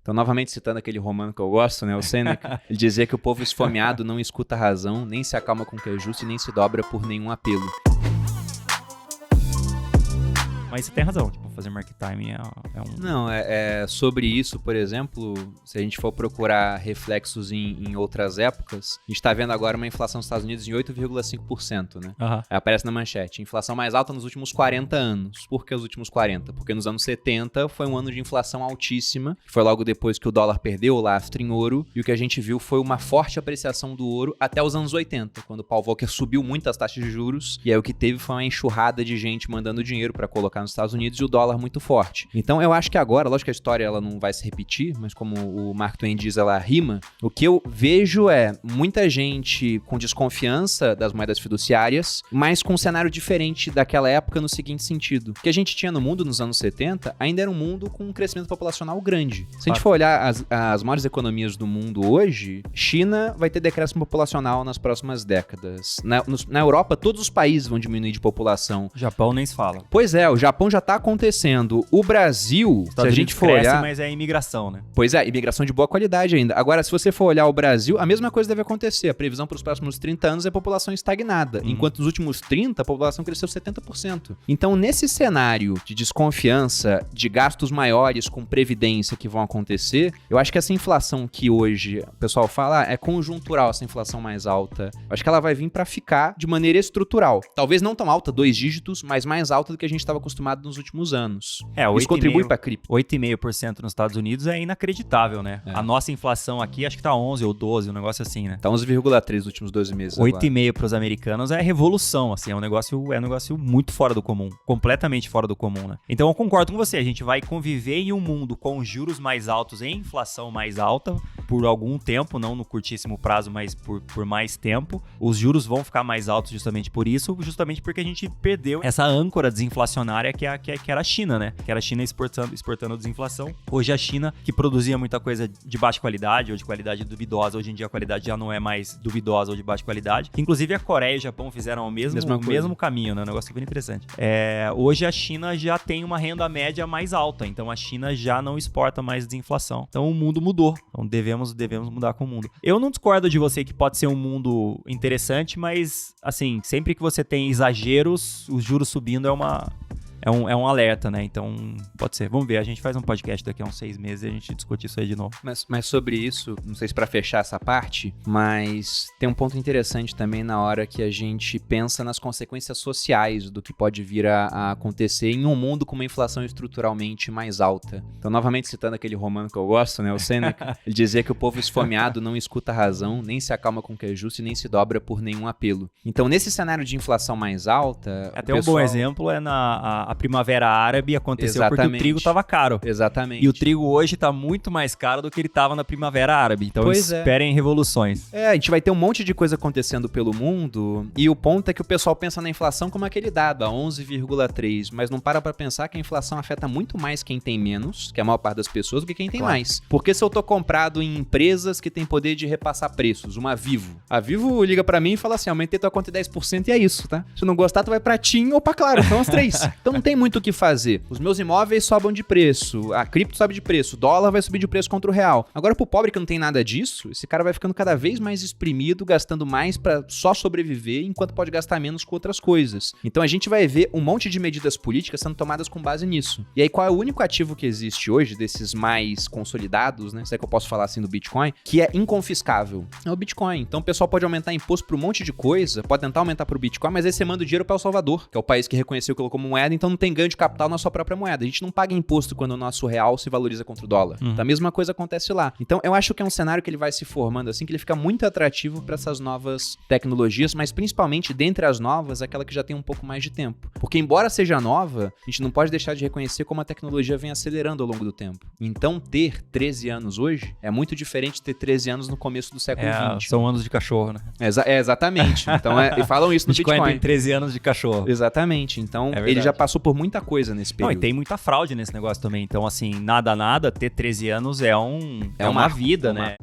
Então, novamente citando aquele romano que eu gosto, né, o Sêneca, ele dizia que o povo esfomeado não escuta a razão, nem se acalma com o que é justo e nem se dobra por nenhum apelo. Mas você tem razão, tipo, fazer market timing é um... Não, sobre isso, por exemplo, se a gente for procurar reflexos em outras épocas, a gente tá vendo agora uma inflação nos Estados Unidos em 8,5%, né? Uhum. Aparece na manchete, inflação mais alta nos últimos 40 anos. Por que os últimos 40? Porque nos anos 70 foi um ano de inflação altíssima, foi logo depois que o dólar perdeu o lastro em ouro, e o que a gente viu foi uma forte apreciação do ouro até os anos 80, quando o Paul Volcker subiu muito as taxas de juros, e aí o que teve foi uma enxurrada de gente mandando dinheiro para colocar nos Estados Unidos e o dólar muito forte. Então eu acho que agora, lógico que a história ela não vai se repetir, mas como o Mark Twain diz, ela rima, o que eu vejo é muita gente com desconfiança das moedas fiduciárias, mas com um cenário diferente daquela época no seguinte sentido. O que a gente tinha no mundo nos anos 70 ainda era um mundo com um crescimento populacional grande. Se a gente for olhar as maiores economias do mundo hoje, China vai ter decréscimo populacional nas próximas décadas. Na Europa, todos os países vão diminuir de população. Japão nem se fala. Pois é, o Japão já tá acontecendo. O Brasil, se a gente for olhar... mas é imigração, né? Pois é, imigração de boa qualidade ainda. Agora, se você for olhar o Brasil, a mesma coisa deve acontecer. A previsão para os próximos 30 anos é a população estagnada. Enquanto nos últimos 30, a população cresceu 70%. Então, nesse cenário de desconfiança, de gastos maiores com previdência que vão acontecer, eu acho que essa inflação que hoje o pessoal fala é conjuntural, essa inflação mais alta. Eu acho que ela vai vir para ficar de maneira estrutural. Talvez não tão alta, 2 dígitos, mas mais alta do que a gente estava acostumado nos últimos anos. Isso contribui para a cripto. 8,5% nos Estados Unidos é inacreditável, né? A nossa inflação aqui acho que tá 11 ou 12, um negócio assim, né? Tá 11,3 nos últimos 12 meses. 8,5 para os americanos é revolução, assim, é um negócio muito fora do comum, completamente fora do comum, né? Então eu concordo com você, a gente vai conviver em um mundo com juros mais altos e inflação mais alta por algum tempo, não no curtíssimo prazo, mas por mais tempo. Os juros vão ficar mais altos justamente por isso, justamente porque a gente perdeu essa âncora desinflacionária que era a China, né? Que era a China exportando desinflação. Hoje a China, que produzia muita coisa de baixa qualidade ou de qualidade duvidosa, hoje em dia a qualidade já não é mais duvidosa ou de baixa qualidade. Inclusive a Coreia e o Japão fizeram o mesmo caminho, né? Um negócio super interessante. Hoje a China já tem uma renda média mais alta, então a China já não exporta mais desinflação. Então o mundo mudou. Então devemos mudar com o mundo. Eu não discordo de você que pode ser um mundo interessante, mas assim, sempre que você tem exageros, os juros subindo é um alerta, né? Então, pode ser. Vamos ver, a gente faz um podcast daqui a uns 6 meses e a gente discute isso aí de novo. Mas sobre isso, não sei se pra fechar essa parte, mas tem um ponto interessante também na hora que a gente pensa nas consequências sociais do que pode vir a acontecer em um mundo com uma inflação estruturalmente mais alta. Então, novamente citando aquele romano que eu gosto, né? O Sêneca, ele dizia que o povo esfomeado não escuta a razão, nem se acalma com o que é justo e nem se dobra por nenhum apelo. Então, nesse cenário de inflação mais alta... Até um bom exemplo é a Primavera Árabe aconteceu porque o trigo estava caro. Exatamente. E o trigo hoje está muito mais caro do que ele estava na Primavera Árabe. Então esperem revoluções. A gente vai ter um monte de coisa acontecendo pelo mundo e o ponto é que o pessoal pensa na inflação como aquele dado, a 11,3, mas não para pensar que a inflação afeta muito mais quem tem menos, que é a maior parte das pessoas, do que quem tem mais. Porque se eu tô comprado em empresas que têm poder de repassar preços, uma Vivo. A Vivo liga pra mim e fala assim, aumentei tua conta em 10% e é isso, tá? Se não gostar, tu vai pra TIM ou pra Claro, são as 3. Então não tem muito o que fazer. Os meus imóveis sobem de preço, a cripto sobe de preço, o dólar vai subir de preço contra o real. Agora, pro pobre que não tem nada disso, esse cara vai ficando cada vez mais exprimido, gastando mais pra só sobreviver, enquanto pode gastar menos com outras coisas. Então a gente vai ver um monte de medidas políticas sendo tomadas com base nisso. E aí, qual é o único ativo que existe hoje, desses mais consolidados, né? Se é que eu posso falar assim do Bitcoin, que é inconfiscável? É o Bitcoin. Então o pessoal pode aumentar imposto pra um monte de coisa, pode tentar aumentar pro Bitcoin, mas aí você manda o dinheiro para El Salvador, que é o país que reconheceu aquilo como moeda, então não tem ganho de capital na sua própria moeda. A gente não paga imposto quando o nosso real se valoriza contra o dólar. Então a mesma coisa acontece lá. Então eu acho que é um cenário que ele vai se formando assim, que ele fica muito atrativo para essas novas tecnologias, mas principalmente dentre as novas, aquela que já tem um pouco mais de tempo. Porque embora seja nova, a gente não pode deixar de reconhecer como a tecnologia vem acelerando ao longo do tempo. Então ter 13 anos hoje é muito diferente de ter 13 anos no começo do século XX. São anos de cachorro, né? Exatamente. Então e falam isso no Bitcoin. Tem 13 anos de cachorro. Exatamente. Então ele já passou por muita coisa nesse período. Não, e tem muita fraude nesse negócio também. Então assim, nada, ter 13 anos é uma vida, né?